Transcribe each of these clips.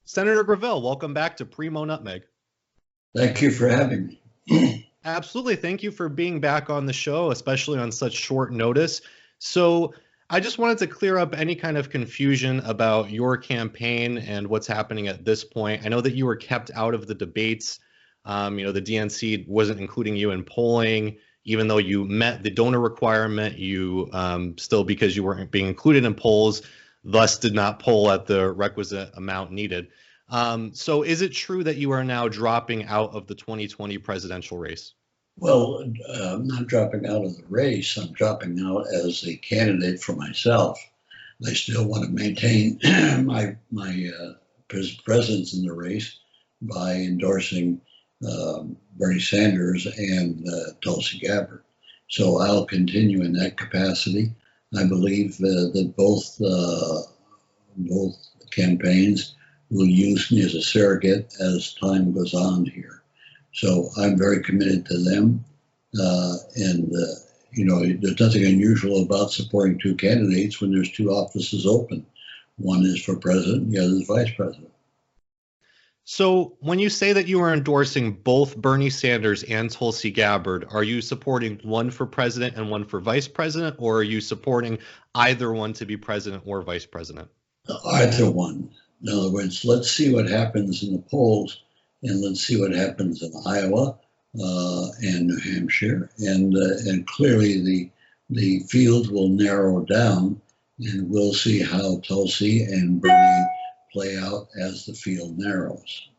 Senator Gravel, welcome back to Primo Nutmeg. Thank you for having me. Absolutely. Thank you for being back on the show, especially on such short notice. So, I just wanted to clear up any kind of confusion about your campaign and what's happening at this point. I know that you were kept out of the debates. The DNC wasn't including you in polling, even though you met the donor requirement. You still, because you weren't being included in polls, thus did not poll at the requisite amount needed. So is it true that you are now dropping out of the 2020 presidential race? Well, I'm not dropping out of the race. I'm dropping out as a candidate for myself. I still want to maintain my presence in the race by endorsing Bernie Sanders and Tulsi Gabbard. So I'll continue in that capacity. I believe that both campaigns will use me as a surrogate as time goes on here. So I'm very committed to them. There's nothing unusual about supporting two candidates when there's two offices open. One is for president, the other is vice president. So when you say that you are endorsing both Bernie Sanders and Tulsi Gabbard, are you supporting one for president and one for vice president, or are you supporting either one to be president or vice president? Either one. In other words, let's see what happens in the polls, and let's see what happens in Iowa and New Hampshire, and clearly the field will narrow down, and we'll see how Tulsi and Bernie play out as the field narrows.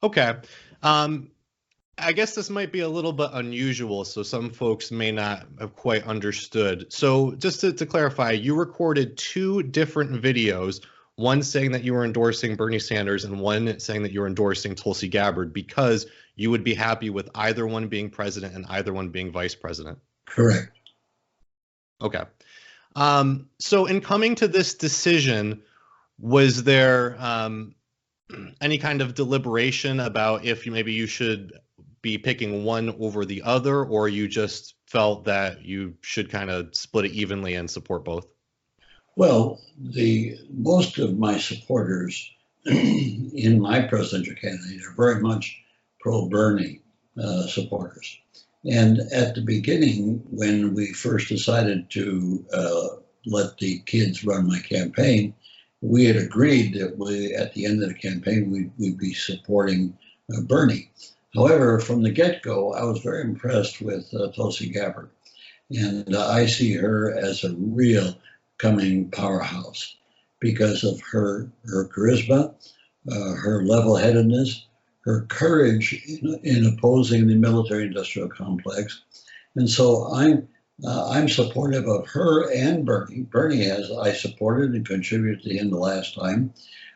Okay. I guess this might be a little bit unusual, so some folks may not have quite understood. So just to clarify, you recorded two different videos, one saying that you were endorsing Bernie Sanders and one saying that you were endorsing Tulsi Gabbard because you would be happy with either one being president and either one being vice president. Correct. Okay. So in coming to this decision, was there any kind of deliberation about if maybe you should be picking one over the other, or you just felt that you should kind of split it evenly and support both? Well, most of my supporters in my presidential candidate are very much pro-Bernie supporters. And at the beginning, when we first decided to let the kids run my campaign, we had agreed that at the end of the campaign, we'd be supporting Bernie. However, from the get-go, I was very impressed with Tulsi Gabbard. And I see her as a real coming powerhouse because of her charisma, her level-headedness, her courage in opposing the military-industrial complex. And so I'm supportive of her and Bernie. Bernie I supported and contributed to him the last time.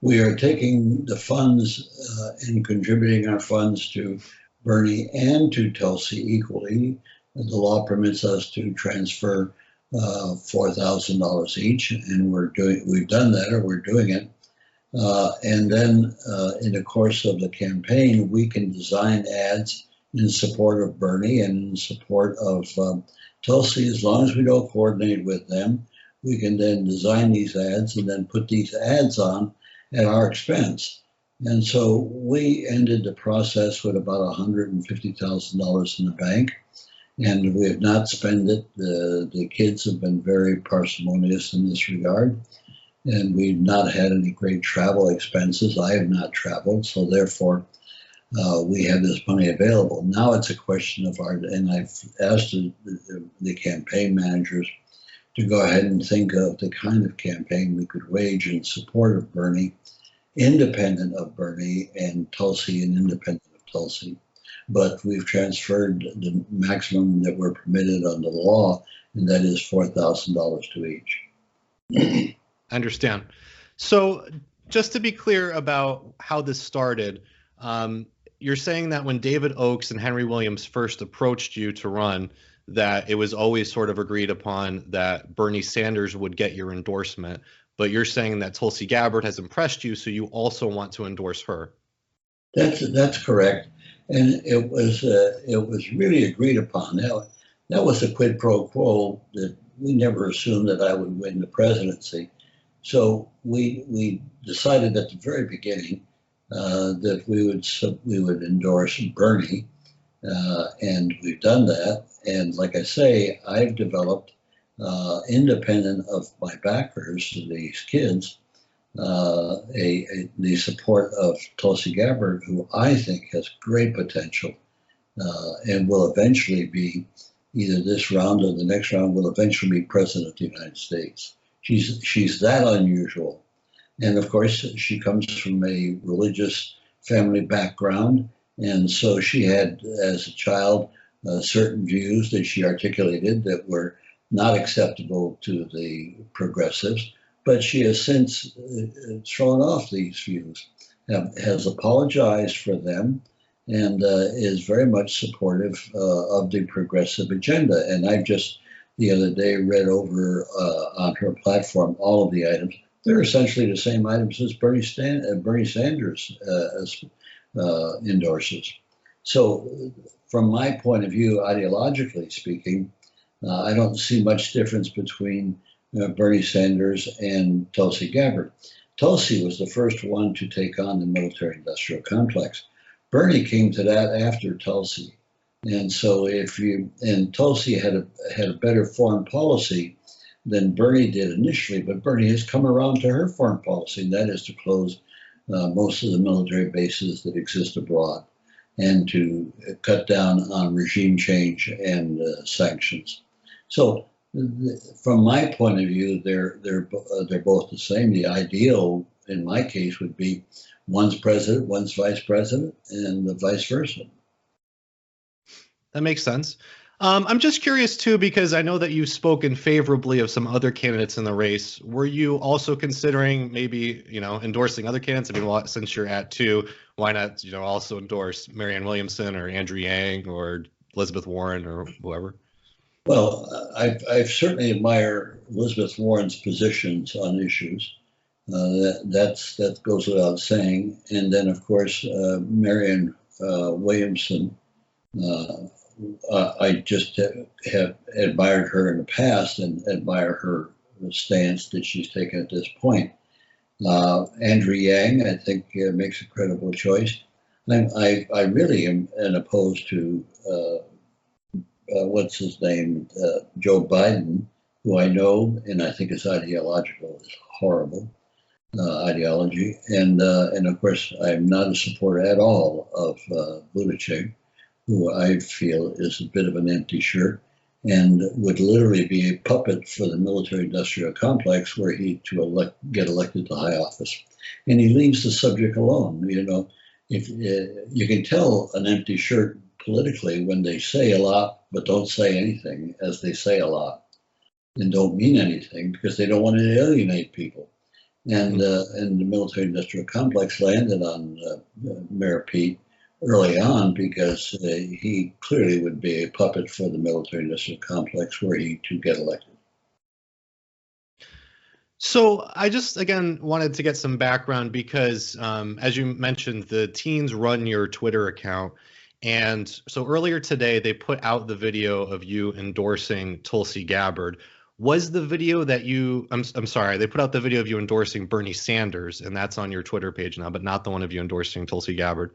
We are taking the funds and contributing our funds to Bernie and to Tulsi equally. The law permits us to transfer $4,000 each, and we've done that, or we're doing it. And then in the course of the campaign, we can design ads in support of Bernie and in support of Tulsi. As long as we don't coordinate with them, we can then design these ads and then put these ads on at our expense. And so we ended the process with about $150,000 in the bank, and we have not spent it. The kids have been very parsimonious in this regard, and we've not had any great travel expenses. I have not traveled, so therefore we have this money available. Now it's a question of and I've asked the campaign managers to go ahead and think of the kind of campaign we could wage in support of Bernie, independent of Bernie, and Tulsi and independent of Tulsi. But we've transferred the maximum that we're permitted under the law, and that is $4,000 to each. I understand. So just to be clear about how this started, you're saying that when David Oakes and Henry Williams first approached you to run, that it was always sort of agreed upon that Bernie Sanders would get your endorsement, but you're saying that Tulsi Gabbard has impressed you, so you also want to endorse her. That's correct, and it was really agreed upon. That was a quid pro quo that we never assumed that I would win the presidency. So we decided at the very beginning that we would endorse Bernie, and we've done that. And like I say, I've developed, independent of my backers, these kids, the support of Tulsi Gabbard, who I think has great potential, and will eventually be, either this round or the next round, will eventually be president of the United States. She's that unusual. And of course, she comes from a religious family background. And so she had, as a child, certain views that she articulated that were not acceptable to the progressives. But she has since thrown off these views, has apologized for them, and is very much supportive of the progressive agenda. And I've just the other day read over on her platform all of the items. They're essentially the same items as Bernie Sanders endorses. So, from my point of view, ideologically speaking, I don't see much difference between Bernie Sanders and Tulsi Gabbard. Tulsi was the first one to take on the military-industrial complex. Bernie came to that after Tulsi. And so Tulsi had a better foreign policy than Bernie did initially, but Bernie has come around to her foreign policy, and that is to close most of the military bases that exist abroad and to cut down on regime change and sanctions. So, from my point of view, they're both the same. The ideal, in my case, would be one's president, one's vice president, and the vice versa. That makes sense. I'm just curious too, because I know that you've spoken favorably of some other candidates in the race. Were you also considering maybe, endorsing other candidates? I mean, well, since you're at two, why not, also endorse Marianne Williamson or Andrew Yang or Elizabeth Warren or whoever? Well, I certainly admire Elizabeth Warren's positions on issues. That goes without saying. And then, of course, Marianne Williamson. I just have admired her in the past and admire her stance that she's taken at this point. Andrew Yang, I think, makes a credible choice. I really am opposed to what's his name, Joe Biden, who I know and I think is ideological, is horrible ideology, and of course I'm not a supporter at all of Buttigieg, who I feel is a bit of an empty shirt and would literally be a puppet for the military-industrial complex were he to get elected to high office. And he leaves the subject alone. If you can tell an empty shirt politically when they say a lot but don't say anything, as they say a lot and don't mean anything because they don't want to alienate people. And the military-industrial complex landed on Mayor Pete early on because he clearly would be a puppet for the military-industrial complex were he to get elected. So I just, again, wanted to get some background because, as you mentioned, the teens run your Twitter account. And so earlier today, they put out the video of you endorsing Tulsi Gabbard. Was the video that I'm sorry, they put out the video of you endorsing Bernie Sanders, and that's on your Twitter page now, but not the one of you endorsing Tulsi Gabbard.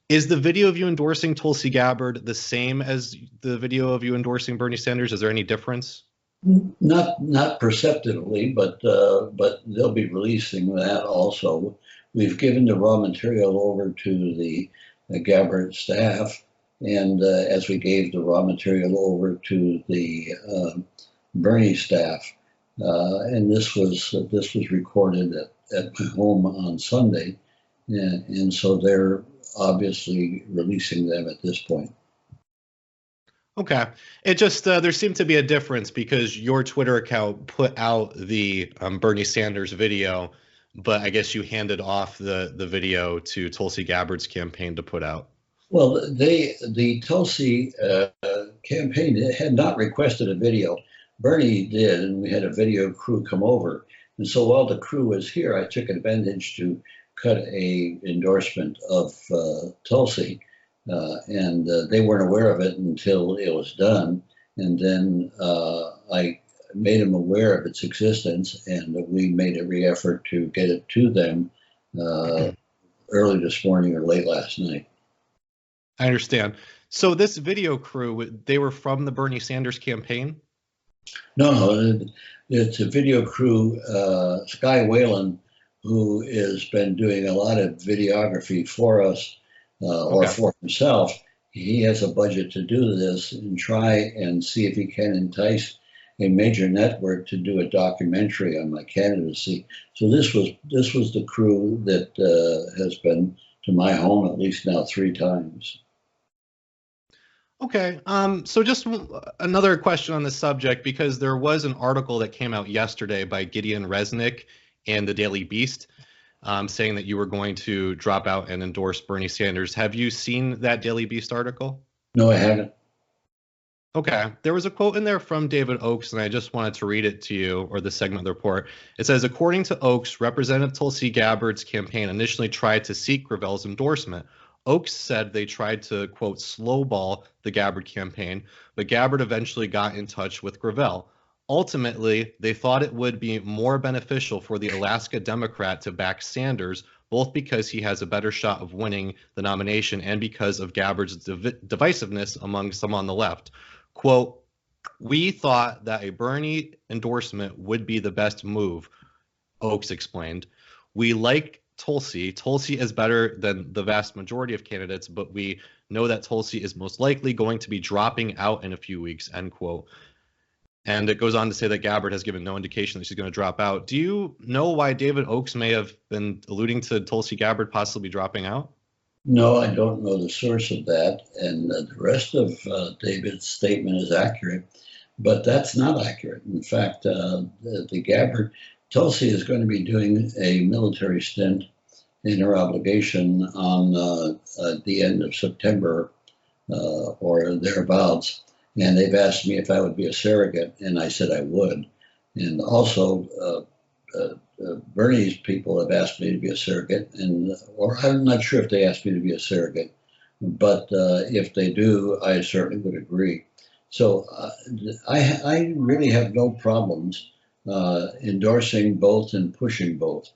Is the video of you endorsing Tulsi Gabbard the same as the video of you endorsing Bernie Sanders? Is there any difference? Not perceptibly, but they'll be releasing that also. We've given the raw material over to the Gabbard staff, and as we gave the raw material over to the Bernie staff, and this was recorded at my home on Sunday, and so they're obviously releasing them at this point. Okay. It just, there seemed to be a difference because your Twitter account put out the Bernie Sanders video, but I guess you handed off the video to Tulsi Gabbard's campaign to put out. Well, the Tulsi campaign had not requested a video. Bernie did, and we had a video crew come over. And so while the crew was here, I took advantage to cut a endorsement of Tulsi, and they weren't aware of it until it was done. And then I made them aware of its existence, and we made every effort to get it to them early this morning or late last night. I understand. So this video crew, they were from the Bernie Sanders campaign? No, it's a video crew, Sky Whalen, who has been doing a lot of videography for us or for himself. He has a budget to do this and try and see if he can entice a major network to do a documentary on my candidacy. So this was the crew that has been to my home at least now 3 times. Okay. So just another question on this subject, because there was an article that came out yesterday by Gideon Resnick in the Daily Beast saying that you were going to drop out and endorse Bernie Sanders. Have you seen that Daily Beast article? No, I haven't. Okay. There was a quote in there from David Oakes, and I just wanted to read it to you, or the segment of the report. It says, according to Oakes, Representative Tulsi Gabbard's campaign initially tried to seek Gravel's endorsement. Oakes said they tried to, quote, slowball the Gabbard campaign, but Gabbard eventually got in touch with Gravel. Ultimately, they thought it would be more beneficial for the Alaska Democrat to back Sanders, both because he has a better shot of winning the nomination and because of Gabbard's divisiveness among some on the left. Quote, we thought that a Bernie endorsement would be the best move, Oakes explained. We like Tulsi. Tulsi is better than the vast majority of candidates, but we know that Tulsi is most likely going to be dropping out in a few weeks, end quote. And it goes on to say that Gabbard has given no indication that she's going to drop out. Do you know why David Oakes may have been alluding to Tulsi Gabbard possibly dropping out? No, I don't know the source of that. And the rest of David's statement is accurate, but that's not accurate. In fact, the Gabbard, Tulsi is going to be doing a military stint in her obligation on the end of September or thereabouts. And they've asked me if I would be a surrogate, and I said I would. And also, Bernie's people have asked me to be a surrogate, or I'm not sure if they asked me to be a surrogate, but if they do, I certainly would agree. So I really have no problems endorsing both and pushing both.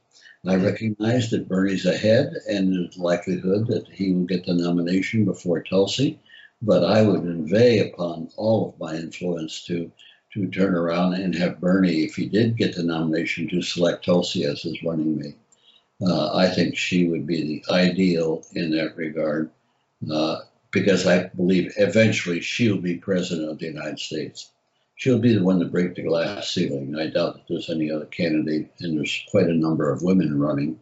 I recognize that Bernie's ahead, and there's likelihood that he will get the nomination before Tulsi, but I would inveigh upon all of my influence to turn around and have Bernie, if he did get the nomination, to select Tulsi as his running mate. I think she would be the ideal in that regard, because I believe eventually she'll be president of the United States. She'll be the one to break the glass ceiling. I doubt that there's any other candidate, and there's quite a number of women running,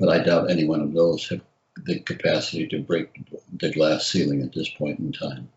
but I doubt any one of those have the capacity to break the glass ceiling at this point in time.